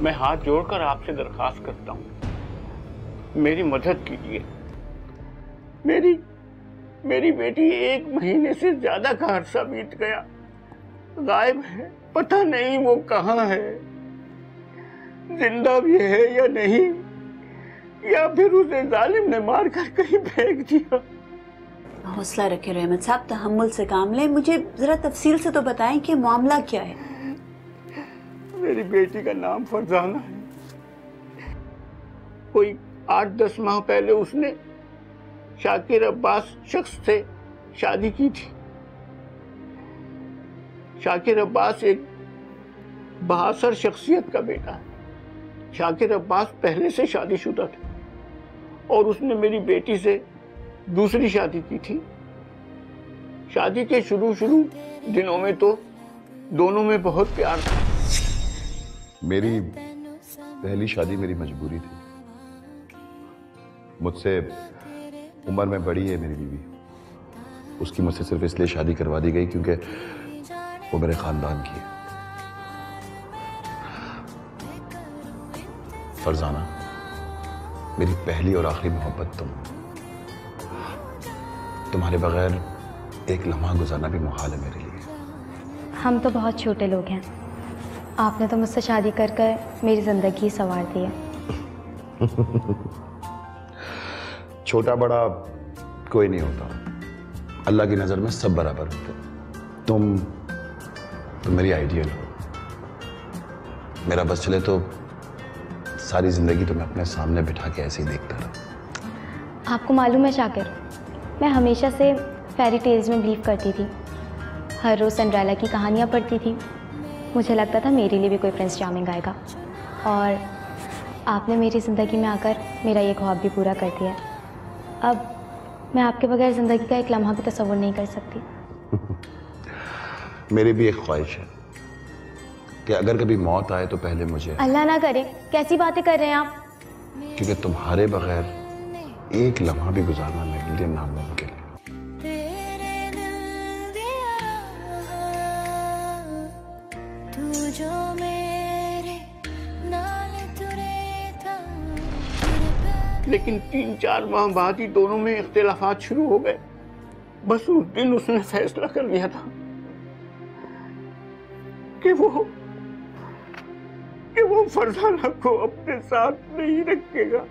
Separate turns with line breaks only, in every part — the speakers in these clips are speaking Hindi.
मैं हाथ जोड़कर आपसे दरखास्त करता हूँ, मेरी मदद कीजिए। मेरी बेटी 1 महीने से ज्यादा का अरसा बीत गया, गायब है। पता नहीं वो कहाँ है, जिंदा भी है या नहीं, या फिर उसे जालिम ने मारकर कहीं फेंक दिया।
हौसला रखे रहमत साहब, तहम्मुल से काम लें। मुझे जरा तफसील से तो बताएं कि मामला क्या है।
मेरी बेटी का नाम फरजाना है। कोई 8-10 माह पहले उसने शाकिर अब्बास शख्स से शादी की थी। शाकिर अब्बास एक बहादुर शख्सियत का बेटा है। शाकिर अब्बास पहले से शादीशुदा थे और उसने मेरी बेटी से दूसरी शादी की थी। शादी के शुरू दिनों में तो दोनों में बहुत प्यार था।
मेरी पहली शादी मेरी मजबूरी थी। मुझसे उम्र में बड़ी है मेरी बीवी, उसकी मुझसे सिर्फ इसलिए शादी करवा दी गई क्योंकि वो मेरे खानदान की है। फरजाना, मेरी पहली और आखिरी मोहब्बत तुम्हारे बगैर एक लम्हा गुजारना भी मुहाल है मेरे लिए।
हम तो बहुत छोटे लोग हैं, आपने तो मुझसे शादी कर मेरी जिंदगी संवार दी है।
छोटा बड़ा कोई नहीं होता, अल्लाह की नजर में सब बराबर होते। तुम मेरी आइडियल हो। मेरा बस चले तो सारी जिंदगी तुम्हें अपने सामने बिठा के ऐसे ही देखता रहा।
आपको मालूम है शाकिर, मैं हमेशा से फेरी टेल्स में बिलीव करती थी। हर रोज़ सिंड्रेला की कहानियाँ पढ़ती थी। मुझे लगता था मेरे लिए भी कोई प्रिंस चार्मिंग आएगा, और आपने मेरी ज़िंदगी में आकर मेरा ये ख्वाब भी पूरा कर दिया। अब मैं आपके बगैर ज़िंदगी का एक लम्हा भी तस्वुर नहीं कर सकती।
मेरी भी एक ख्वाहिश है कि अगर कभी मौत आए तो पहले मुझे।
अल्लाह ना करे, कैसी बातें कर रहे हैं आप?
क्योंकि तुम्हारे बगैर एक लम्हा भी गुजारना मेरे लिए नामुमकिन है।
लेकिन 3-4 माह बाद ही दोनों में इख्तिलाफात शुरू हो गए। बस उस दिन उसने फैसला कर लिया था कि वो फरजाना को अपने साथ नहीं रखेगा,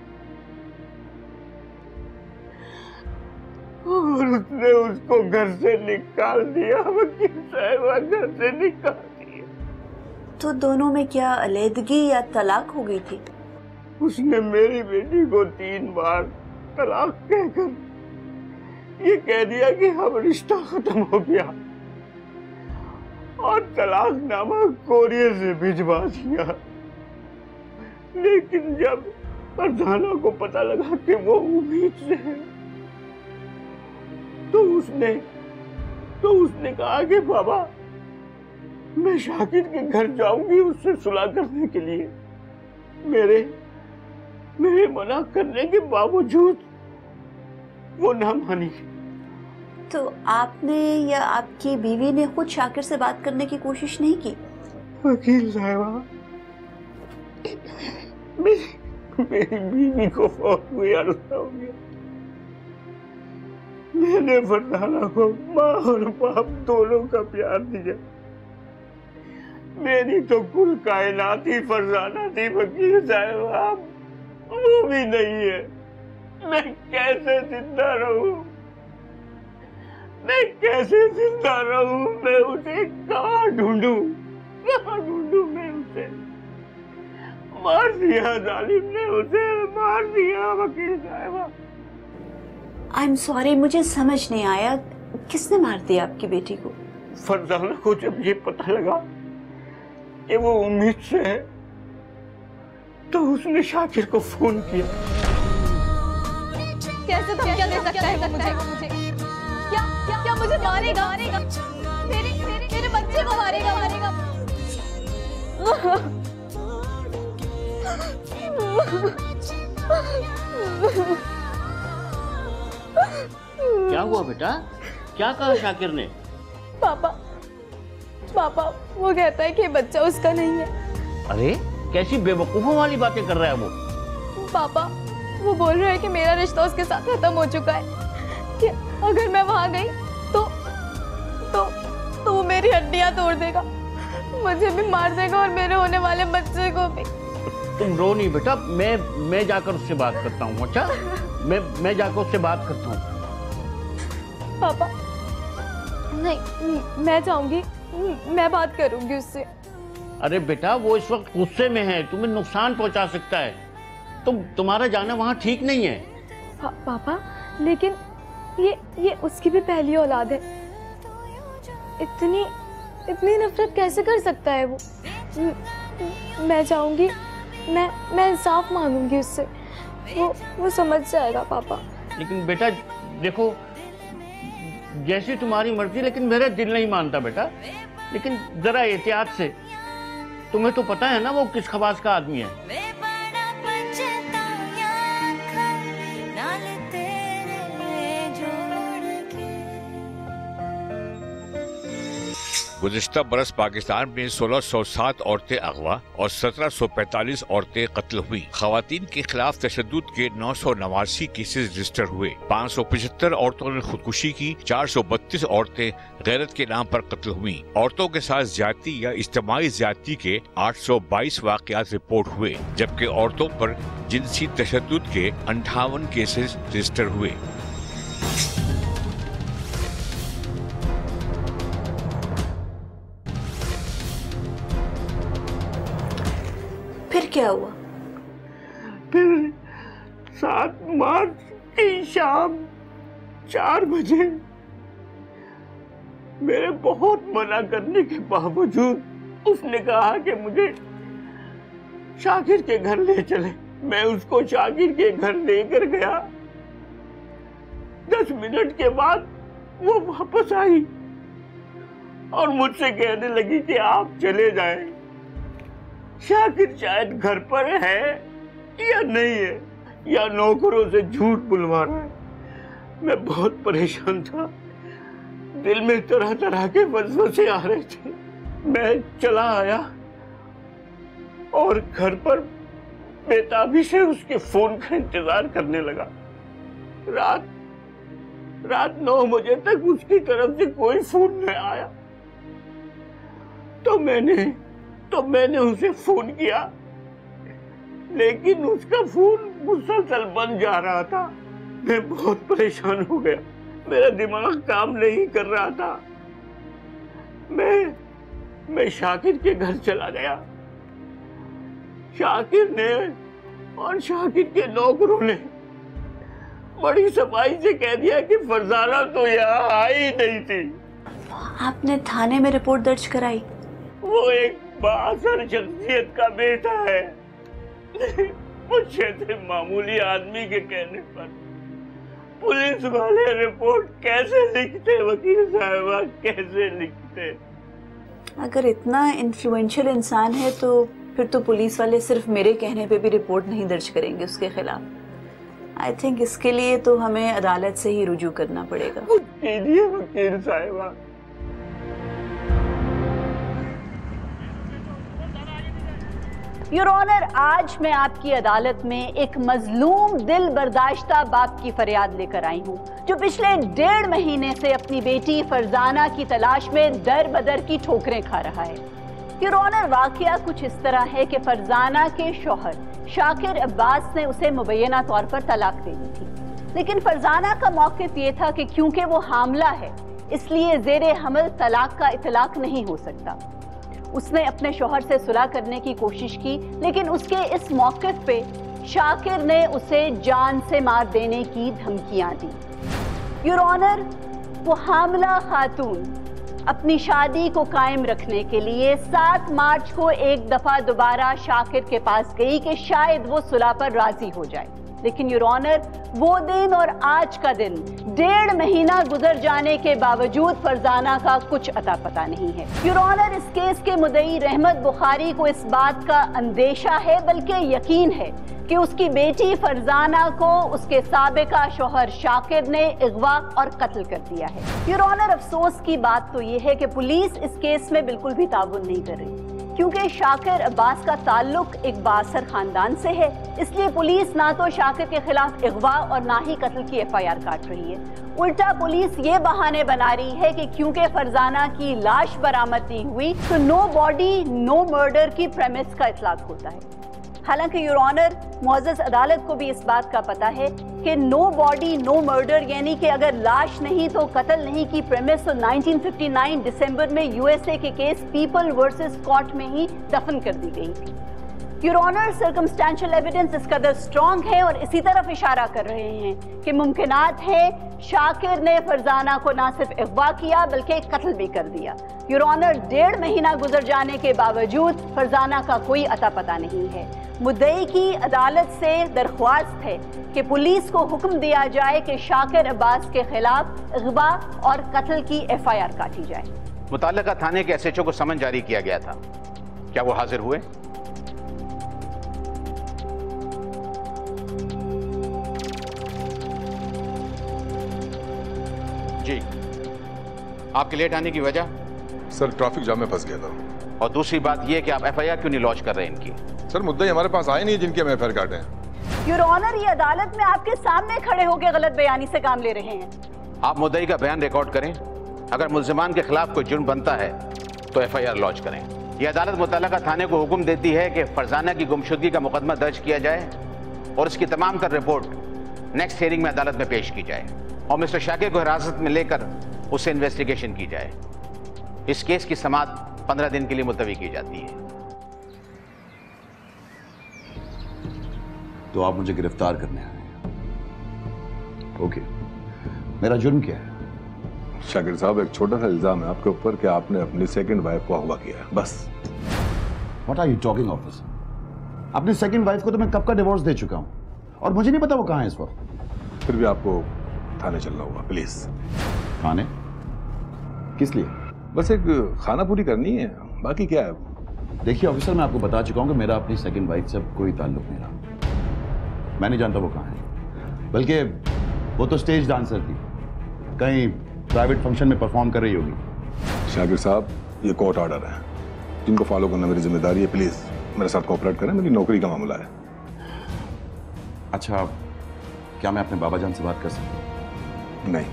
और उसने उसको घर से निकाल दिया। वकील साहबा, घर से निकाल दिया।
तो दोनों में क्या अलहदगी या तलाक हो गई थी?
उसने मेरी बेटी को 3 बार तलाक कहकर ये कह दिया कि हम रिश्ता खत्म हो गया, और तलाकनामा कोरियर से भिजवा दिया। लेकिन जब फरजाना को पता लगा कि वो उम्मीद से है, तो उसने कहा कि बाबा, मैं शाकिर के घर जाऊंगी उससे सुलह करने के लिए। मेरे मना करने के बावजूद वो ना मानी।
तो आपने या आपकी बीवी ने खुद शाकिर से बात करने की कोशिश नहीं की?
वकील साहबा, मेरी बीवी को फौत हुए अर्सा हो गया। मैंने फरजाना को माँ और बाप दोनों का प्यार दिया। मेरी तो कुल कायनात ही फरजाना थी। वकील साहबा, वो भी नहीं है। मैं कैसे जिंदा रहूं? मैं उसे कहाँ ढूंढूं मैं उसे? मार दिया, जालिम ने उसे मार दिया। वकील साहबा,
आई एम सॉरी, मुझे समझ नहीं आया, किसने मार दिया आपकी बेटी को?
फरजाना को जब ये पता लगा कि वो उम्मीद से है, तो उसने शाकिर को फोन किया।
कैसे धमकियां दे सकता है वो मुझे? क्या मुझे मारेगा? मेरे बच्चे को मारेगा।
क्या हुआ बेटा? क्या कहा शाकिर ने?
पापा, वो कहता है कि बच्चा उसका नहीं है।
अरे कैसी बेवकूफों वाली बातें कर रहा है वो?
पापा वो बोल रहा है कि मेरा रिश्ता उसके साथ खत्म हो चुका है, कि अगर मैं वहां गई तो वो मेरी हड्डियां तोड़ देगा, मुझे भी मार देगा और मेरे होने वाले बच्चे को भी।
तुम रो नहीं बेटा, मैं जाकर उससे बात करता हूँ। अच्छा मैं जाकर उससे बात करता हूँ।
पापा नहीं, मैं जाऊंगी, मैं बात करूंगी उससे।
अरे बेटा वो इस वक्त गुस्से में है, तुम्हें नुकसान पहुंचा सकता है, तुम्हारा जाना वहां ठीक नहीं है।
पापा लेकिन ये उसकी भी पहली औलाद है, इतनी नफरत कैसे कर सकता है वो? मैं जाऊंगी, मैं इंसाफ मांगूंगी उससे, वो समझ जाएगा पापा।
लेकिन बेटा देखो, जैसी तुम्हारी मर्जी, लेकिन मेरा दिल नहीं मानता बेटा। लेकिन जरा एहतियात से, तुम्हें तो पता है ना वो किस खवास का आदमी है।
गुज़िश्ता बरस पाकिस्तान में 1607 औरतें अगवा और 1745 औरतें कत्ल हुई। खवातीन के खिलाफ तशद्दुद के 989 केसेस रजिस्टर हुए। 575 औरतों ने खुदकुशी की, 432 औरतें गैरत के नाम पर कत्ल हुई। औरतों के साथ ज्यादती या इज्तिमाई ज्यादती के 822 वाक़यात रिपोर्ट हुए, जबकि औरतों पर जिनसी तशद्दुद के 58 केसेस रजिस्टर हुए।
फिर क्या हुआ?
फिर 7 मार्च की शाम 4 बजे मेरे बहुत मना करने के बावजूद उसने कहा कि मुझे शाकिर के घर ले चले। मैं उसको शाकिर के घर लेकर गया। 10 मिनट के बाद वो वापस आई और मुझसे कहने लगी कि आप चले जाएं, शाकिर शायद घर पर है या नहीं है, या नौकरों से झूठ बुलवा रहा है। मैं बहुत परेशान था, दिल में तरह तरह के वसवसे आ रहे थे। मैं चला आया और घर पर बेताबी से उसके फोन का इंतजार करने लगा। रात 9 बजे तक उसकी तरफ से कोई फोन नहीं आया। तो मैंने उसे फोन किया, लेकिन उसका फोन मुसलसल बंद जा रहा था। मैं बहुत परेशान हो गया, मेरा दिमाग काम नहीं कर रहा था। मैं शाकिर के घर चला गया। शाकिर ने और शाकिर के नौकरों ने बड़ी सफाई से कह दिया कि फरजाना तो यहाँ आई नहीं थी।
आपने थाने में रिपोर्ट दर्ज कराई?
वो एक बासर शख्सियत का बेटा है। मुझे से मामूली आदमी के कहने पर पुलिस वाले रिपोर्ट कैसे लिखते? वकील साहबा कैसे लिखते?
अगर इतना इन्फ्लुएंशियल इंसान है तो फिर तो पुलिस वाले सिर्फ मेरे कहने पे भी रिपोर्ट नहीं दर्ज करेंगे उसके खिलाफ। आई थिंक इसके लिए तो हमें अदालत से ही रुजू करना पड़ेगा।
कुछ कीजिए वकील साहबा।
योर ऑनर, आज मैं आपकी अदालत में एक मजलूम दिल बर्दाश्ता बाप की फरियाद लेकर आई हूँ, जो पिछले 1.5 महीने से अपनी बेटी फरजाना की तलाश में दर बदर की ठोकरें खा रहा है। योर ऑनर, वाकया कुछ इस तरह है कि फरजाना के शौहर शाकिर अब्बास ने उसे मुबैना तौर पर तलाक दे दी थी, लेकिन फरजाना का मौक़िफ़ ये था कि क्योंकि वो हामला है इसलिए ज़ेरे हमल तलाक का इतलाक नहीं हो सकता। उसने अपने शौहर से सुलह करने की कोशिश की, लेकिन उसके इस मौक़िफ़ पे शाकिर ने उसे जान से मार देने की धमकियां दी। योर ऑनर, वो हामला खातून अपनी शादी को कायम रखने के लिए 7 मार्च को एक दफा दोबारा शाकिर के पास गई कि शायद वो सुलह पर राजी हो जाए, लेकिन योर ऑनर वो दिन और आज का दिन 1.5 महीना गुजर जाने के बावजूद फरजाना का कुछ अता पता नहीं है। योर ऑनर, इस केस के मुद्दई रहमत बुखारी को इस बात का अंदेशा है, बल्कि यकीन है कि उसकी बेटी फरजाना को उसके साबिका शौहर शाकिर ने अगवा और कत्ल कर दिया है। योर ऑनर, अफसोस की बात तो यह है कि पुलिस इस केस में बिल्कुल भी ताउन नहीं कर रही। क्योंकि शाकिर अब्बास का ताल्लुक एक बासर खानदान से है, इसलिए पुलिस ना तो शाकिर के खिलाफ अगवा और ना ही कत्ल की FIR काट रही है। उल्टा पुलिस ये बहाने बना रही है कि क्योंकि फरजाना की लाश बरामद नहीं हुई तो नो बॉडी नो मर्डर की प्रेमिस का इतलाक होता है। हालांकि योर ऑनर, मुअज़्ज़ज़ अदालत को भी इस बात का पता है कि नो बॉडी नो मर्डर यानी कि अगर लाश नहीं तो कत्ल नहीं की प्रेमिस तो 1959 दिसंबर में USA के केस पीपल वर्सेस स्कॉट में ही दफन कर दी गई थी। योर ऑनर, सर्कमस्टेंशियल एविडेंस इस कदर स्ट्रॉन्ग है और इसी तरफ इशारा कर रहे हैं कि मुमकिनात है शाकिर ने फरजाना को ना सिर्फ अगवा किया बल्कि कत्ल भी कर दिया। योर ऑनर, 1.5 महीना गुजर जाने के बावजूद फरजाना का कोई अता पता नहीं है। मुद्दई की अदालत से दरख्वास्त है कि पुलिस को हुक्म दिया जाए कि शाकिर अब्बास के खिलाफ अगवा और कत्ल की FIR काटी जाए।
मुताल्लिका थाने के SHO को समन जारी किया गया था, क्या वो हाजिर हुए? जी, आपके लेट आने की वजह?
सर, ट्रैफिक जाम में फंस गया था।
और दूसरी बात यह कि आप FIR क्यों नहीं लॉन्च कर रहे इनकी?
सर, मुद्दे हमारे पास आए नहीं जिनके हम FIR काटे हैं।
योर ऑनर, ये अदालत में आपके सामने खड़े होकर गलत बयानी से काम ले रहे हैं।
आप मुद्दई का बयान रिकॉर्ड करें, अगर मुल्जिमान के खिलाफ कोई जुर्म बनता है तो FIR लॉन्च करें। यह अदालत मुतल्लका थाने को हुक्म देती है कि फरजाना की गुमशुदगी का मुकदमा दर्ज किया जाए और इसकी तमाम तर रिपोर्ट नेक्स्ट हियरिंग में अदालत में पेश की जाए और मिस्टर शाकिर को हिरासत में लेकर उससे इन्वेस्टिगेशन की जाए। इस केस की समाअत 15 दिन के लिए मुलतवी की जाती है।
तो आप मुझे गिरफ्तार करने आए हैं? ओके, मेरा जुर्म क्या है?
शाकिर साहब, एक छोटा सा इल्जाम है आपके ऊपर कि आपने अपनी सेकंड वाइफ को अगवा किया है, बस।
What are you talking officer? अपनी सेकंड वाइफ को तो मैं कब का डिवोर्स दे चुका हूं और मुझे नहीं पता वो कहां है इस वक्त।
फिर भी आपको थाने चलना होगा, प्लीज।
थाने? किस लिए?
बस एक खाना पूरी करनी है, बाकी क्या है?
देखिए ऑफिसर, मैं आपको बता चुका हूं कि मेरा अपनी सेकंड वाइफ से कोई ताल्लुक नहीं रहा। मैं नहीं जानता वो कहां है, बल्कि वो तो स्टेज डांसर थी, कहीं प्राइवेट फंक्शन में परफॉर्म कर रही होगी।
शाकिर साहब, ये कोर्ट ऑर्डर है जिनको फॉलो करना मेरी जिम्मेदारी है। प्लीज मेरे साथ कोऑपरेट करें, मेरी नौकरी का मामला है।
अच्छा, क्या मैं अपने बाबा जान से बात कर सकता हूँ?
नहीं,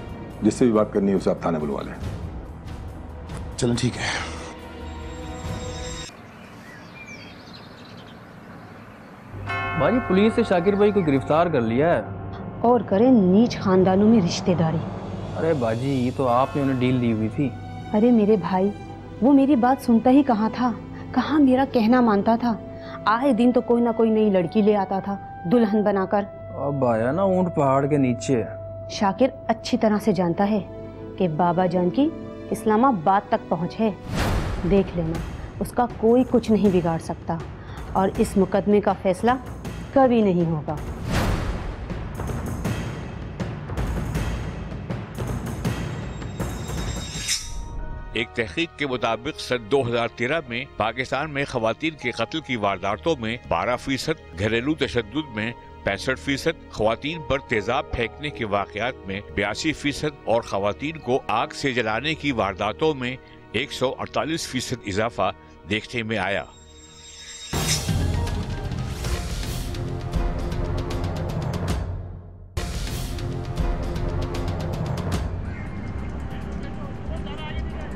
जिससे भी बात करनी है उसे आप थाने बुलवा लें।
चलो ठीक है।
भाई, पुलिस ने शाकिर भाई को गिरफ्तार कर लिया है।
और करें नीच खानदानों में रिश्तेदारी।
अरे बाजी, ये तो आपने उन्हें डील दी हुई थी।
अरे मेरे भाई, वो मेरी बात सुनता ही कहाँ था, कहाँ मेरा कहना मानता था। आए दिन तो कोई ना कोई नई लड़की ले आता था दुल्हन बनाकर।
अब आया ना ऊंट पहाड़ के नीचे।
शाकिर अच्छी तरह से जानता है कि बाबा जान की इस्लामाबाद तक पहुँच है। देख लेना, उसका कोई कुछ नहीं बिगाड़ सकता और इस मुकदमे का फैसला कभी नहीं होगा।
एक तहकीक के मुताबिक सन 2013 में पाकिस्तान में खवातीन के कत्ल की वारदातों में 12%, घरेलू तशद्दुद में 65%, खवातीन पर तेजाब फेंकने के वाकयात में 82% और खवातीन को आग से जलाने की वारदातों में 148% इजाफा देखने में आया।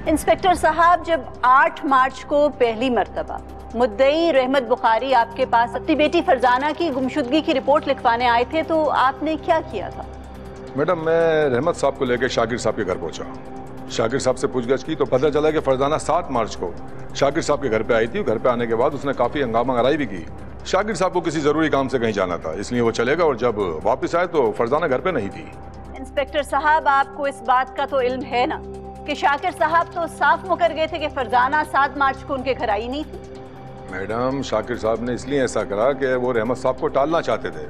इंस्पेक्टर साहब, जब 8 मार्च को पहली मर्तबा मुद्दई रहमत बुखारी आपके पास अपनी बेटी फरजाना की गुमशुदगी की रिपोर्ट लिखवाने आए थे तो आपने क्या किया था?
मैडम, मैं रहमत साहब को लेकर शाकिर साहब के घर पहुंचा। शाकिर साहब से पूछगछ की तो पता चला कि फरजाना 7 मार्च को शाकिर साहब के घर पे आई थी। घर पे आने के बाद उसने काफी हंगामा कराई भी की। शाकिर साहब को किसी जरूरी काम से कहीं जाना था, इसलिए वो चलेगा और जब वापस आए तो फरजाना घर पे नहीं थी।
इंस्पेक्टर साहब, आपको इस बात का तो इल्म है ना कि शाकिर साहब तो साफ मुकर गए थे कि फरजाना 7 मार्च को उनके घर आई नहीं थी।
मैडम, शाकिर साहब ने इसलिए ऐसा करा कि वो रहमत साहब को टालना चाहते थे।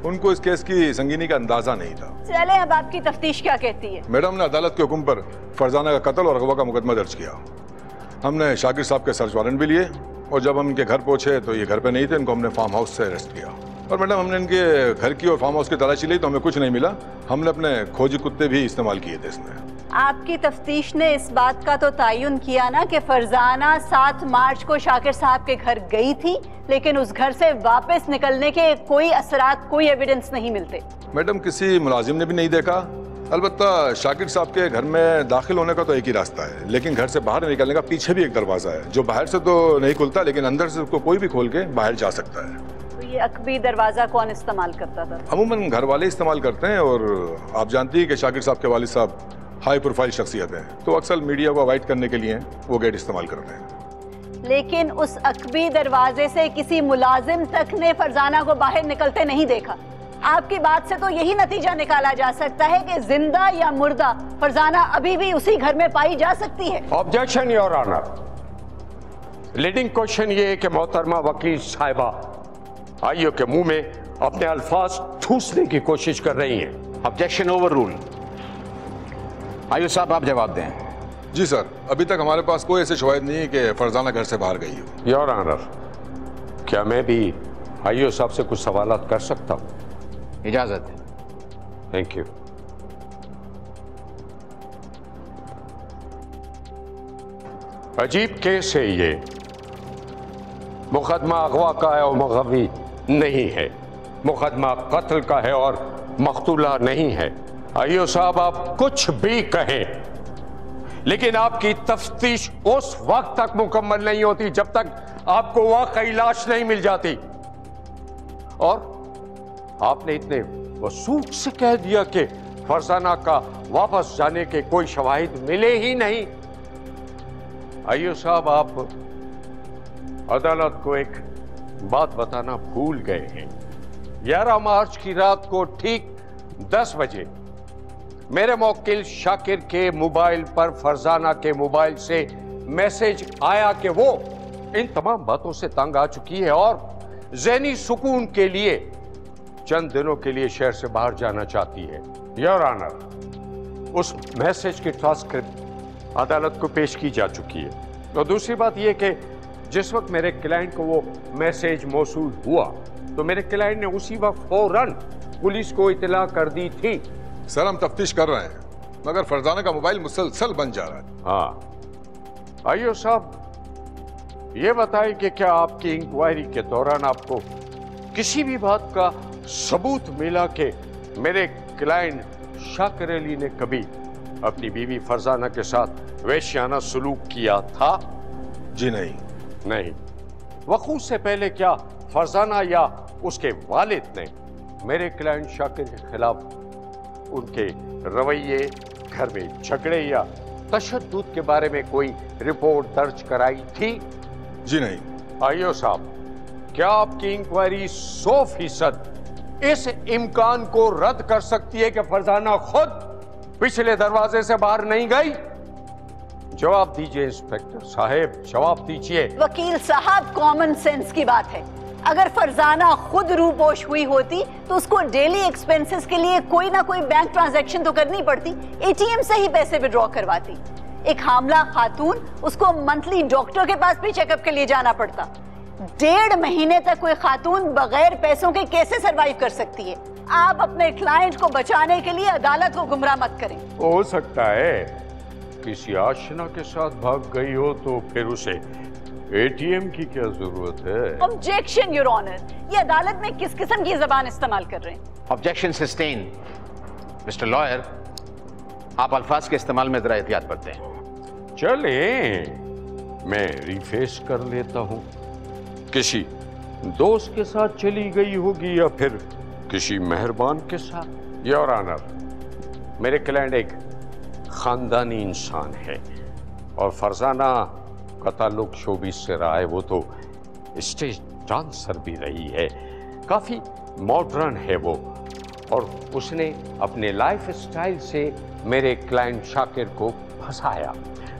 उनको इस केस की संगीनी का अंदाजा नहीं था।
चले, अब आपकी तफ्तीश क्या कहती है?
मैडम ने अदालत के हुक्म पर फरजाना का कत्ल और अगवा का मुकदमा दर्ज किया। हमने शाकिर साहब के सर्च वारंट भी लिए और जब हम इनके घर पहुंचे तो ये घर पे नहीं थे। इनको हमने फार्म हाउस से अरेस्ट किया। और मैडम हमने इनके घर की और फार्म हाउस की तलाशी ली तो हमें कुछ नहीं मिला। हमने अपने खोजी कुत्ते भी इस्तेमाल किए थे इसमें।
आपकी तफ्तीश ने इस बात का तो तयन किया ना कि फरजाना 7 मार्च को शाकिर साहब के घर गई थी, लेकिन उस घर से वापस निकलने के कोई असरात, कोई एविडेंस नहीं मिलते।
मैडम किसी मुलाजिम ने भी नहीं देखा। अलबत्ता शाकिर साहब के घर में दाखिल होने का तो एक ही रास्ता है, लेकिन घर से बाहर निकलने का पीछे भी एक दरवाजा है जो बाहर से तो नहीं खुलता, लेकिन अंदर से उसको कोई भी खोल के बाहर जा सकता है।
तो ये अकबी दरवाजा कौन इस्तेमाल करता था?
अमूमन घर वाले इस्तेमाल करते हैं, और आप जानती हैं कि शाकिर साहब के वालिद साहब हाई प्रोफाइल शख्सियत हैं, तो अक्सर मीडिया को अवॉइड करने के लिए वो गेट इस्तेमाल करते हैं।
लेकिन उस अकबी दरवाजे से किसी मुलाजिम तक ने फरजाना को बाहर निकलते नहीं देखा। आपकी बात से तो यही नतीजा निकाला जा सकता है कि जिंदा या मुर्दा फरजाना अभी भी उसी घर में पाई जा सकती है।
Objection your honour. Leading question ये है कि मोहतरमा वकील साहिबा आईओ के मुंह में अपने अल्फाज ठूसने की कोशिश कर रही हैं।
Objection over rule. आईओ साहब आप जवाब दें।
जी सर, अभी तक हमारे पास कोई ऐसी शवाहिद नहीं है कि फरजाना घर से बाहर गई हो।
योर ऑनर, क्या मैं भी आईओ साहब से कुछ सवालात कर सकता हूँ?
इजाजत है।
Thank you. अजीब केस है ये। मुकदमा अगवा का है और मुगवी नहीं है। मुकदमा कत्ल का है और मकतूला नहीं है। आईओ साहब आप कुछ भी कहें, लेकिन आपकी तफ्तीश उस वक्त तक मुकम्मल नहीं होती जब तक आपको वाकई लाश नहीं मिल जाती। और आपने इतने वसूख से कह दिया कि फरजाना का वापस जाने के कोई शवाहिद मिले ही नहीं। आईओ साहब आप अदालत को एक बात बताना भूल गए हैं। 11 मार्च की रात को ठीक 10 बजे मेरे मौकिल शाकिर के मोबाइल पर फरजाना के मोबाइल से मैसेज आया कि वो इन तमाम बातों से तंग आ चुकी है और ज़हनी सुकून के लिए चंद दिनों के लिए शहर से बाहर जाना चाहती है। योर ऑनर, उस मैसेज की ट्रांसक्रिप्ट अदालत को पेश की जा चुकी है। और दूसरी बात यह कि जिस वक्त मेरे क्लाइंट को वो मैसेज मौसूल हुआ तो मेरे क्लाइंट ने उसी वक्त फौरन पुलिस को इत्तला कर दी थी।
सर हम तफ्तीश कर रहे हैं, मगर फरजाना का मोबाइल मुसलसल बन जा रहा है।
हाँ आईओ साहब, ये बताएं कि क्या आपकी इंक्वायरी के दौरान आपको किसी भी बात का सबूत मिला कि मेरे क्लाइंट शाकिर अली ने कभी अपनी बीवी फरजाना के साथ वैश्याना सलूक किया था?
जी नहीं।
नहीं। वक़ूअ से पहले क्या फरजाना या उसके वालिद ने मेरे क्लाइंट शाकिर के खिलाफ उनके रवैये, घर में झगड़े या तशद्दुद के बारे में कोई रिपोर्ट दर्ज कराई थी?
जी नहीं।
आईओ साहब, क्या आपकी इंक्वायरी 100% इस इम्कान को रद्द कर सकती है कि फरजाना खुद पिछले दरवाजे से बाहर नहीं गई? जवाब दीजिए इंस्पेक्टर साहब, जवाब दीजिए।
वकील साहब, कॉमन सेंस की बात है। अगर फरजाना खुद रूपोश हुई होती तो उसको डेली एक्सपेंसेस के लिए कोई ना कोई बैंक ट्रांजैक्शन तो करनी पड़ती, एटीएम से ही पैसे विड्रॉ करवाती। एक हामला खातून, उसको मंथली डॉक्टर के पास भी चेकअप के लिए जाना पड़ता। 1.5 महीने तक कोई खातून बगैर पैसों के कैसे सरवाइव कर सकती है? आप अपने क्लाइंट को बचाने के लिए अदालत को गुमराह मत करें।
हो सकता है किसी आशना के साथ भाग गई हो, तो फिर उसे एटीएम की क्या जरूरत है?
ऑब्जेक्शन योर ऑनर, ये अदालत में किस किस्म की जबान इस्तेमाल कर रहे हैं?
Objection sustain. मिस्टर लॉयर, आप अल्फाज के इस्तेमाल में जरा एहतियात बरतें।
चले, मैं रिफेस कर लेता हूं। किसी दोस्त के साथ चली गई होगी या फिर किसी मेहरबान के साथ? योर ऑनर, मेरे क्लाइंट एक खानदानी इंसान है और फरजाना का ताल्लुक शोबिस से रहा है। वो तो स्टेज डांसर भी रही है, काफ़ी मॉडर्न है वो, और उसने अपने लाइफ स्टाइल से मेरे क्लाइंट शाकिर को फंसाया।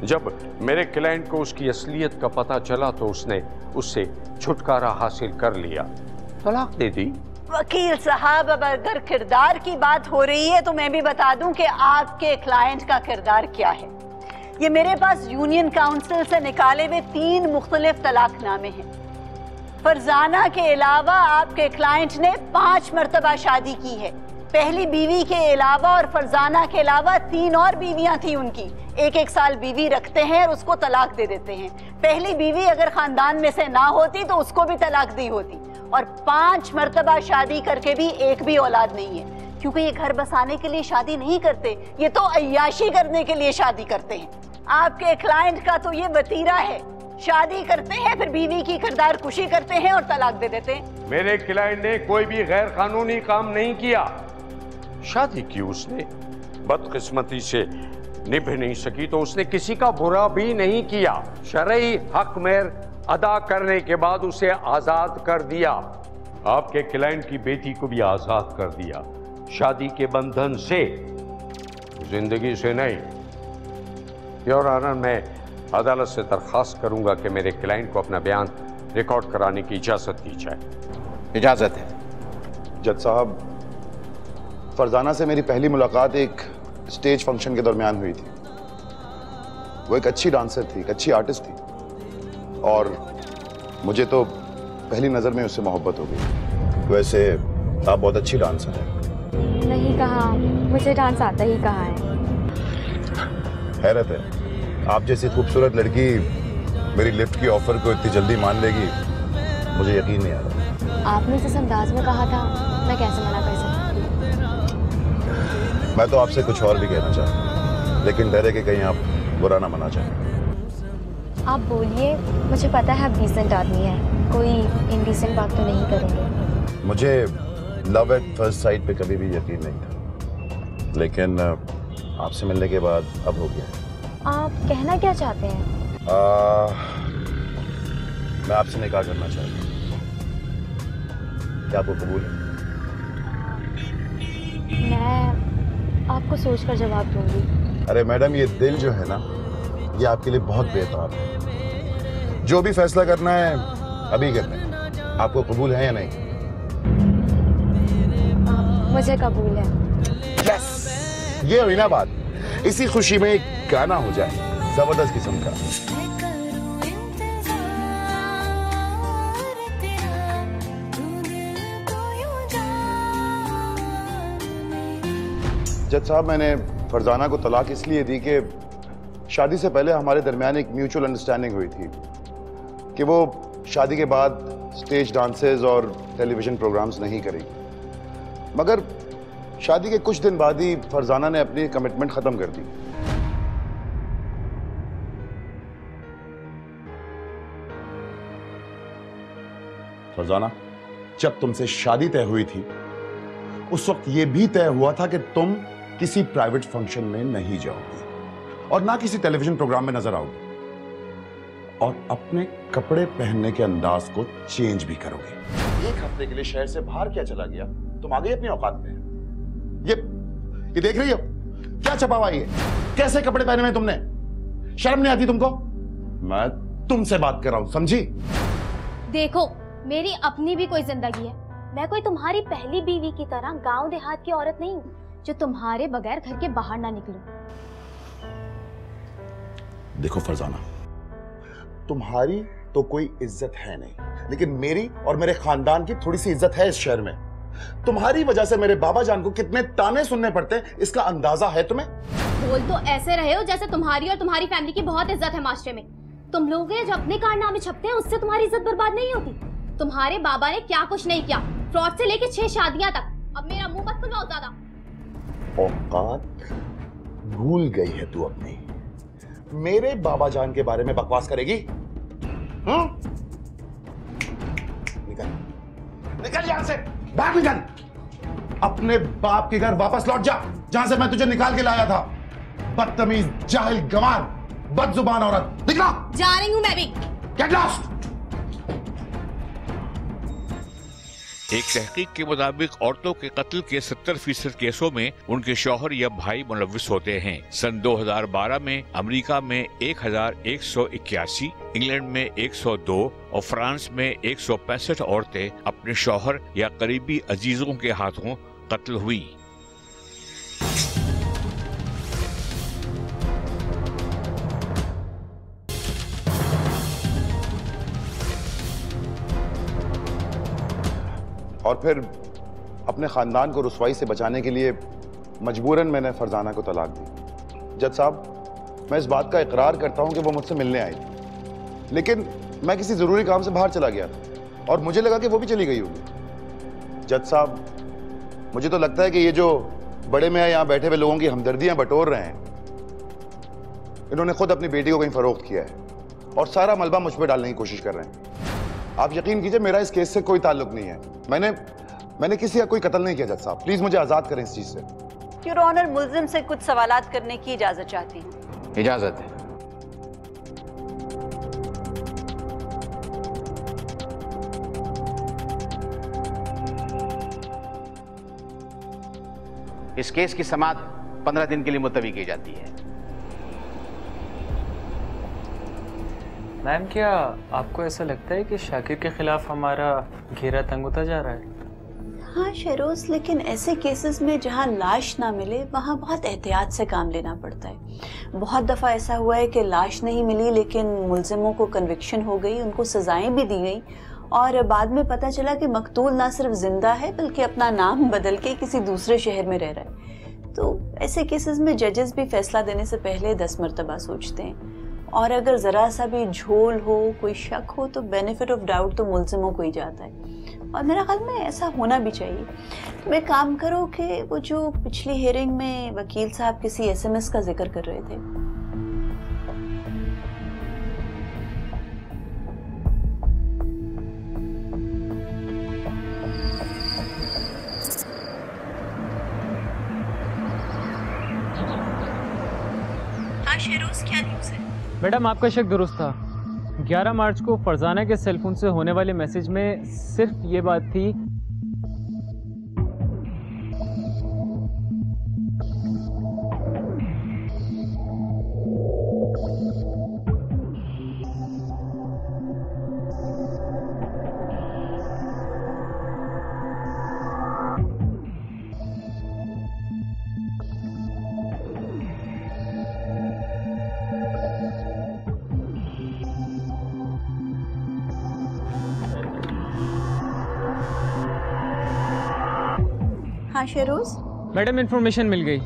जब मेरे क्लाइंट को उसकी असलियत का पता चला तो उसने उससे छुटकारा हासिल कर लिया, तलाक दे दी।
वकील साहब, अब अगर किरदार की बात हो रही है तो मैं भी बता दूं कि आपके क्लाइंट का किरदार क्या है। ये मेरे पास यूनियन काउंसिल से निकाले हुए 3 मुख्तलिफ तलाकनामे हैं। फरजाना के अलावा आपके क्लाइंट ने 5 मर्तबा शादी की है। पहली बीवी के अलावा और फरजाना के अलावा 3 और बीवियां थी उनकी। 1-1 साल बीवी रखते हैं और उसको तलाक दे देते हैं। पहली बीवी अगर खानदान में से ना होती तो उसको भी तलाक दी होती। और 5 मर्तबा शादी करके भी एक भी औलाद नहीं है, क्योंकि ये घर बसाने के लिए शादी नहीं करते, ये तो अय्याशी करने के लिए शादी करते हैं। आपके क्लाइंट का तो ये वतीरा है, शादी करते हैं फिर बीवी की किरदार कुशी करते हैं और तलाक दे देते हैं।
मेरे क्लाइंट ने कोई भी गैर कानूनी काम नहीं किया। शादी की उसने, बदकिस्मती से निभ नहीं सकी तो उसने किसी का बुरा भी नहीं किया। शरई हक मेहर अदा करने के बाद उसे आजाद कर दिया। आपके क्लाइंट की बेटी को भी आजाद कर दिया, शादी के बंधन से, जिंदगी से नहीं। योर ऑनर, मैं अदालत से दरखास्त करूंगा कि मेरे क्लाइंट को अपना बयान रिकॉर्ड कराने की इजाजत दी जाए।
इजाजत है।
जज साहब, फरजाना से मेरी पहली मुलाकात एक स्टेज फंक्शन के दरमियान हुई थी। वो एक अच्छी डांसर थी, एक अच्छी आर्टिस्ट थी, और मुझे तो पहली नजर में उससे मोहब्बत हो गई। वैसे आप बहुत अच्छी डांसर हैं।
नहीं कहा, मुझे डांस आता ही कहा है।
हैरत है, आप जैसी खूबसूरत लड़की मेरी लिफ्ट की ऑफर को इतनी जल्दी मान लेगी, मुझे यकीन नहीं आ रहा।
आपने जिस अंदाज में कहा था, मैं कैसे मना कर सकती।
मैं तो आपसे कुछ और भी कहना चाहता, लेकिन डरे कि कहीं आप बुरा ना मना जाए।
आप बोलिए, मुझे पता है आप डिसेंट आदमी हैं, कोई इनडिसेंट बात तो नहीं करेंगे।
मुझे लव एट फर्स्ट साइट पे कभी भी यकीन नहीं था, लेकिन आपसे मिलने के बाद अब हो गया।
आप कहना क्या चाहते हैं?
मैं आपसे निकाह करना चाहता हूँ। क्या आपको कबूल है?
मैं आपको सोचकर जवाब दूंगी।
अरे मैडम, ये दिल जो है ना, ये आपके लिए बहुत बेताब है। जो भी फैसला करना है अभी करना है। आपको कबूल है या नहीं?
मुझे कबूल है।
यस, ये हुई ना बात। इसी खुशी में एक गाना हो जाए जबरदस्त किस्म का। जज साहब, मैंने फरजाना को तलाक इसलिए दी कि शादी से पहले हमारे दरमियान एक म्यूचुअल अंडरस्टैंडिंग हुई थी कि वो शादी के बाद स्टेज डांसेस और टेलीविजन प्रोग्राम्स नहीं करेगी। मगर शादी के कुछ दिन बाद ही फरजाना ने अपनी कमिटमेंट खत्म कर दी। फरजाना, जब तुमसे शादी तय हुई थी उस वक्त यह भी तय हुआ था कि तुम किसी प्राइवेट फंक्शन में नहीं जाओगी और ना किसी टेलीविजन प्रोग्राम में नजर आओगी, और अपने कपड़े पहनने के अंदाज को चेंज भी करोगे। एक हफ्ते के लिए शहर से बाहर क्या चला गया, तुम आ गई अपनी औकात में। ये देख रही हो क्या छपा हुआ है? कैसे कपड़े पहने हुए तुमने? शर्म नहीं आती तुमको? मैं तुमसे बात कर रहा हूं, समझी?
देखो, मेरी अपनी भी कोई जिंदगी है। मैं कोई तुम्हारी पहली बीवी की तरह गांव देहात की औरत नहीं हूँ जो तुम्हारे बगैर घर के बाहर ना निकलूं।
देखो फरजाना, तुम्हारी तो कोई इज्जत है नहीं, लेकिन मेरी और मेरे खानदान की थोड़ी सी इज्जत है इस शहर में। तुम्हारी वजह से मेरे बाबा जान को कितने ताने सुनने पड़ते हैं, इसका अंदाजा है तुम्हें?
बोल तो ऐसे रहे हो जैसे तुम्हारी और तुम्हारी फैमिली की बहुत इज्जत है माशरे में। तुम लोग जो अपने कारनामे छपते हैं उससे तुम्हारी इज्जत बर्बाद नहीं होती। तुम्हारे बाबा ने क्या कुछ नहीं किया, फ्रॉड से लेके 6 शादियां तक। अब मेरा मुंह मत खुलवाओ ज्यादा।
औकात भूल गई है तू अपनी। मेरे बाबा जान के बारे में बकवास करेगी? निकल निकल यहां से, बाहर निकल। अपने बाप के घर वापस लौट जा, जहां से मैं तुझे निकाल के लाया था। बदतमीज, जाहिल, गंवार, बदजुबान औरत। निकला।
जा रही हूं मैं भी।
Get lost.
एक तहकीक के मुताबिक औरतों के कत्ल के 70% केसों में उनके शौहर या भाई मुलव्विस होते हैं। सन 2012 में अमेरिका में 1181, इंग्लैंड में 102 और फ्रांस में 165 औरतें अपने शौहर या करीबी अजीजों के हाथों कत्ल हुई।
और फिर अपने ख़ानदान को रुसवाई से बचाने के लिए मजबूरन मैंने फरजाना को तलाक दी। जज साहब, मैं इस बात का इकरार करता हूं कि वो मुझसे मिलने आई थी, लेकिन मैं किसी ज़रूरी काम से बाहर चला गया था और मुझे लगा कि वो भी चली गई होगी। जज साहब, मुझे तो लगता है कि ये जो बड़े मियाँ यहाँ बैठे हुए लोगों की हमदर्दियाँ बटोर रहे हैं, इन्होंने खुद अपनी बेटी को कहीं फरोख्त किया है और सारा मलबा मुझ पर डालने की कोशिश कर रहे हैं। आप यकीन कीजिए, मेरा इस केस से कोई ताल्लुक नहीं है। मैंने किसी का कोई कत्ल नहीं किया। जज साहब, प्लीज मुझे आजाद करें इस चीज से।
योर ऑनर, मुल्जिम से कुछ सवालात करने की इजाजत चाहती हूँ।
इजाजत है। इस केस की समाअत 15 दिन के लिए मुलतवी की जाती है।
मैम, क्या आपको ऐसा लगता है कि शाकिर के खिलाफ हमारा घेरा तंग होता जा रहा है?
हाँ शहरोज, लेकिन ऐसे केसेस में जहाँ लाश ना मिले वहाँ बहुत एहतियात से काम लेना पड़ता है। बहुत दफ़ा ऐसा हुआ है कि लाश नहीं मिली लेकिन मुल्जिमों को कन्विक्शन हो गई, उनको सज़ाएं भी दी गई और बाद में पता चला कि मकतूल ना सिर्फ जिंदा है बल्कि अपना नाम बदल के किसी दूसरे शहर में रह रहा है। तो ऐसे केसेस में जजेस भी फैसला देने से पहले 10 मरतबा सोचते हैं और अगर ज़रा सा भी झोल हो, कोई शक हो तो बेनिफिट ऑफ डाउट तो मुल्जिमों को ही जाता है और मेरा ख्याल में ऐसा होना भी चाहिए। तो एक काम करो कि वो जो पिछली हियरिंग में वकील साहब किसी SMS का जिक्र कर रहे थे, हाँ शेरोज, क्या न्यूज़ है?
मैडम, आपका शक दुरुस्त था। 11 मार्च को फरजाना के सेलफोन से होने वाले मैसेज में सिर्फ ये बात थी
हाँ शेरोज।
मैडम, इंफॉर्मेशन मिल गई।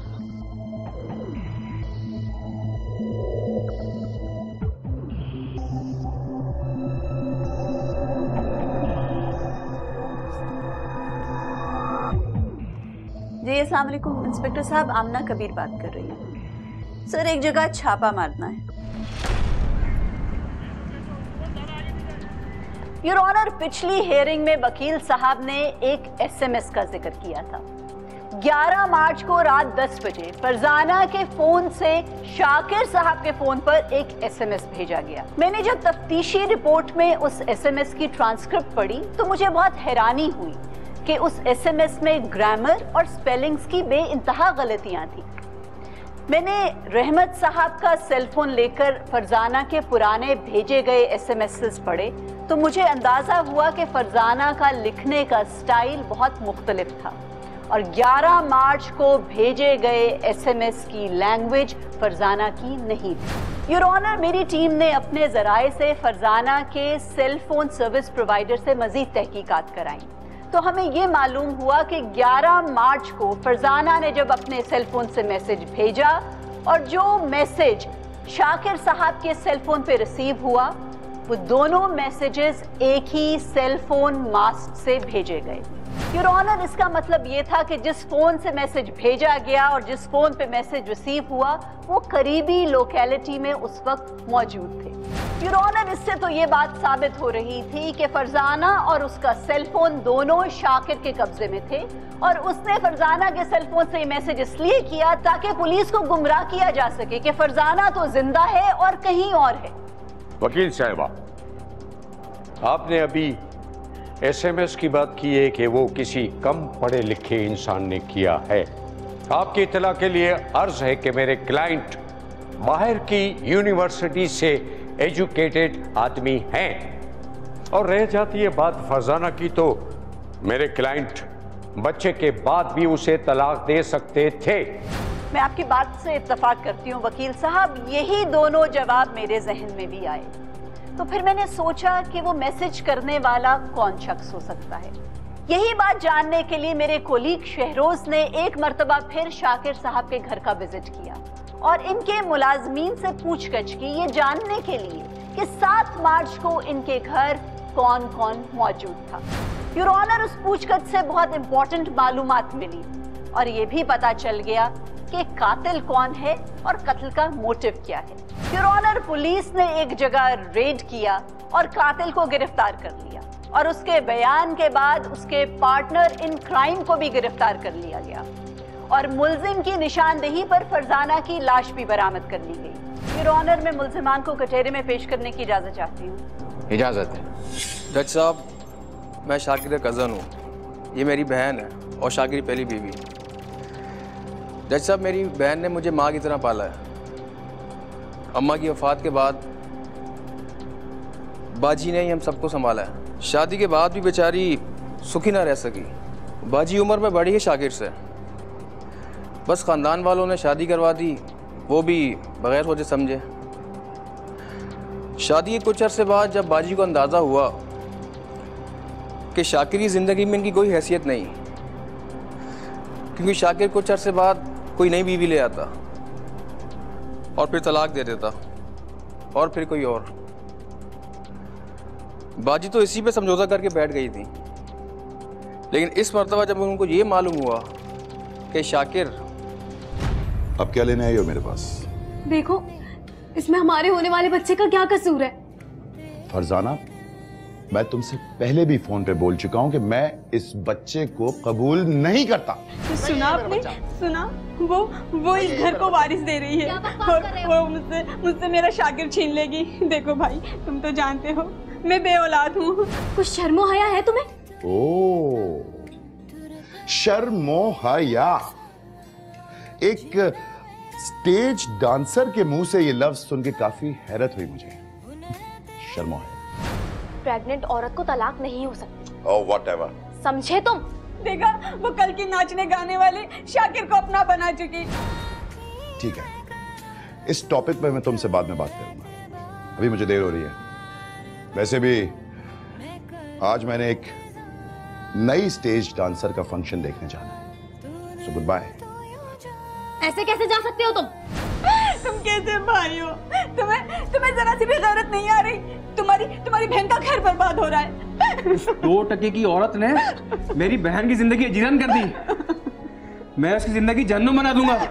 जी अस्सलाम वालेकुम, इंस्पेक्टर साहब, आमना कबीर बात कर रही हूँ। सर, एक जगह छापा मारना है।
योर ऑनर, पिछली हियरिंग में वकील साहब ने एक SMS का जिक्र किया था। 11 मार्च को रात 10 बजे फरजाना के फोन से शाकिर साहब के फोन पर एक SMS भेजा गया। मैंने जब तफ्तीशी रिपोर्ट में उस SMS की ट्रांसक्रिप्ट पढ़ी तो मुझे बहुत हैरानी हुई कि उस SMS में ग्रामर और स्पेलिंग्स की बेइंतहा गलतियां थी। मैंने रहमत साहब का सेलफोन लेकर फरजाना के पुराने भेजे गए SMS पढ़े तो मुझे अंदाजा हुआ कि फरजाना का लिखने का स्टाइल बहुत मुख्तलिफ था और 11 मार्च को भेजे गए SMS की लैंग्वेज फरजाना की नहीं थी। योर ऑनर, मेरी टीम ने अपने जराए से फरजाना के सेल फोन सर्विस प्रोवाइडर से मजीद तहकीकात कराई तो हमें ये मालूम हुआ कि 11 मार्च को फरजाना ने जब अपने सेल फोन से मैसेज भेजा और जो मैसेज शाकिर साहब के सेल फोन पे रिसीव हुआ वो दोनों मैसेजेस एक ही सेल फोन मास्क से भेजे गए। योर ऑनर, इसका मतलब ये था कि जिस फोन से मैसेज भेजा गया और जिस फोन पे मैसेज रिसीव हुआ वो करीबी लोकेलिटी में उस वक्त मौजूद थे। योर ऑनर, इससे तो ये बात साबित हो रही थी कि फरजाना और उसका सेलफोन दोनों शाकिर के कब्जे में थे और उसने फरजाना के सेलफोन से ये मैसेज इसलिए किया ताकि पुलिस को गुमराह किया जा सके कि फरजाना तो जिंदा है और कहीं और है।
वकील साहिबा, आपने अभी SMS की बात की है कि वो किसी कम पढ़े लिखे इंसान ने किया है। आपकी इत्तला के लिए अर्ज है कि मेरे क्लाइंट बाहर की यूनिवर्सिटी से एजुकेटेड आदमी हैं और रह जाती है बात फरजाना की तो मेरे क्लाइंट बच्चे के बाद भी उसे तलाक दे सकते थे।
मैं आपकी बात से इत्तफाक करती हूँ वकील साहब, यही दोनों जवाब मेरे जहन में भी आए। तो फिर मैंने सोचा कि वो मैसेज करने वाला कौन शख्स हो सकता है। यही बात जानने के लिए मेरे कोलीग शहरोज ने एक मर्तबा फिर शाकिर साहब के घर का विजिट किया और इनके मुलाजमीन से पूछगछ की, ये जानने के लिए कि 7 मार्च को इनके घर कौन कौन मौजूद था। योर ऑनर, उस पूछगछ से बहुत इंपॉर्टेंट मालूमात मिली और ये भी पता चल गया कि कातिल कौन है और कत्ल का मोटिव क्या है। योर ऑनर, पुलिस ने एक जगह रेड किया और कातिल को गिरफ्तार कर लिया और उसके बयान के बाद उसके पार्टनर इन क्राइम को भी गिरफ्तार कर लिया गया और मुल्जिम की निशानदेही पर फरजाना की लाश भी बरामद कर ली गई। योर ऑनर, मैं मुल्जिमान को कटहरे में पेश करने की इजाजत चाहती हूँ।
इजाजत है।
जज साहब, मैं शाकिर का कज़न हूँ, ये मेरी बहन है और शाकिर की पहली बीवी। जज साहब, मेरी बहन ने मुझे माँ की तरह पाला है। अम्मा की वफ़ात के बाद बाजी ने ही हम सबको संभाला है। शादी के बाद भी बेचारी सुखी ना रह सकी। बाजी उम्र में बड़ी है शाकिर से, बस ख़ानदान वालों ने शादी करवा दी, वो भी बगैर सोचे समझे। शादी के कुछ अरसे बाद जब बाजी को अंदाज़ा हुआ कि शाकिर की ज़िंदगी में इनकी कोई हैसियत नहीं, क्योंकि शाकिर कुछ अरसे बाद कोई नई बीवी ले आता और फिर तलाक दे देता और फिर कोई और। बाजी तो इसी पे समझौता करके बैठ गई थी, लेकिन इस मर्तबा जब उनको ये मालूम हुआ कि शाकिर।
अब क्या लेने आई हो मेरे पास?
देखो, इसमें हमारे होने वाले बच्चे का क्या कसूर है?
फरजाना, मैं तुमसे पहले भी फोन पे बोल चुका हूं कि मैं इस बच्चे को कबूल नहीं करता।
सुना आपने? सुना? वो इस घर को वारिस दे रही है और वो मुझसे मेरा शाकिर छीन लेगी। देखो भाई, तुम तो जानते हो मैं बेऔलाद हूँ।
कुछ शर्मो हया है तुम्हें?
ओ, शर्मो हया। एक स्टेज डांसर के मुंह से ये लफ्ज सुन के काफी हैरत हुई मुझे। शर्मो हया।
प्रेग्नेंट औरत को तलाक नहीं हो सकती।
Oh, whatever.
समझे तुम?
देखा, वो कल की नाचने गाने वाले शाकिर को अपना बना चुकी।
ठीक है, इस टॉपिक पे मैं तुमसे बाद में बात करूंगा, अभी मुझे देर हो रही है। वैसे भी आज मैंने एक नई स्टेज डांसर का फंक्शन देखने जाना है, सो गुड बाय।
ऐसे कैसे जा सकते हो तुम?
तुम कैसे भाई हो? तुम्हें जरा सी भी गैरत नहीं आ रही? तुम्हारी बहन का घर बर्बाद हो रहा है।
उस 2% की औरत ने मेरी बहन की जिंदगी जीवन कर दी। मैं उसकी जिंदगी जहन्नुम बना दूंगा,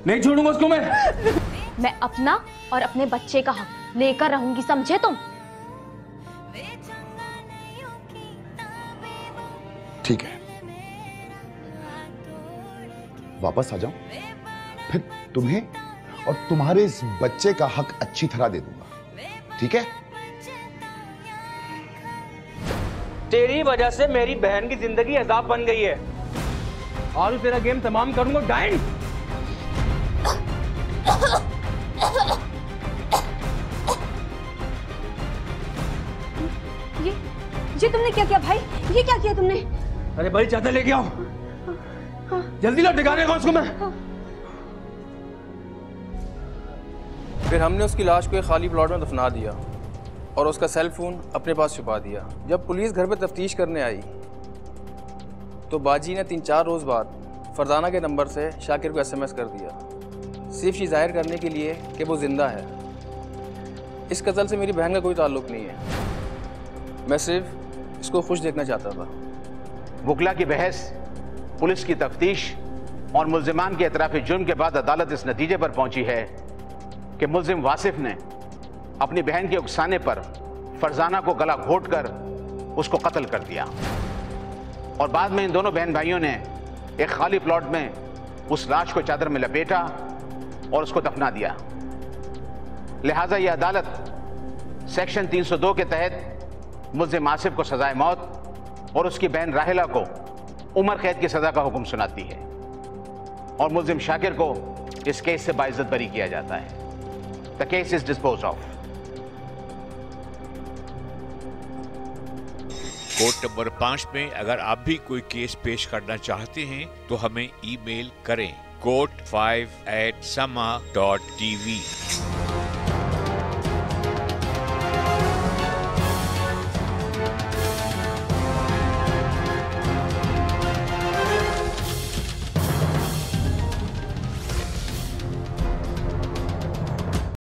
नहीं छोड़ूंगा उसको मैं
अपना और अपने बच्चे का हक लेकर रहूंगी, समझे तुम?
ठीक है, वापस आ जाओ, फिर तुम्हें और तुम्हारे इस बच्चे का हक अच्छी तरह दे दूंगा, ठीक है?
तेरी वजह से मेरी बहन की जिंदगी अजाब बन गई है और तेरा गेम तमाम करूंगा। डाइन,
ये तुमने क्या किया भाई? ये क्या किया तुमने?
अरे बड़ी चादर लेके आओ, जल्दी ला, ठिकाने का उसको मैं। फिर हमने उसकी लाश को एक खाली प्लॉट में दफना दिया और उसका सेल फोन अपने पास छुपा दिया। जब पुलिस घर पे तफ्तीश करने आई तो बाजी ने 3-4 रोज बाद फरजाना के नंबर से शाकिर को SMS कर दिया, सिर्फ ये जाहिर करने के लिए कि वो जिंदा है। इस कत्ल से मेरी बहन का कोई ताल्लुक नहीं है, मैं सिर्फ इसको खुश देखना चाहता था।
वकला की बहस, पुलिस की तफ्तीश और मुल्जिमान के एतराफ़ी जुर्म के बाद अदालत इस नतीजे पर पहुंची है कि मुल्जिम वासिफ ने अपनी बहन के उकसाने पर फरजाना को गला घोंटकर उसको कत्ल कर दिया और बाद में इन दोनों बहन भाइयों ने एक खाली प्लॉट में उस लाश को चादर में लपेटा और उसको दफना दिया। लिहाजा यह अदालत सेक्शन 302 के तहत मुल्जिम आसिफ को सजाए मौत और उसकी बहन राहिला को उम्र कैद की सजा का हुक्म सुनाती है और मुल्जिम शाकिर को इस केस से बाइज्जत बरी किया जाता है। The case is dispose of.
Court number 5 में अगर आप भी कोई केस पेश करना चाहते हैं तो हमें ईमेल करें court5@sama.tv।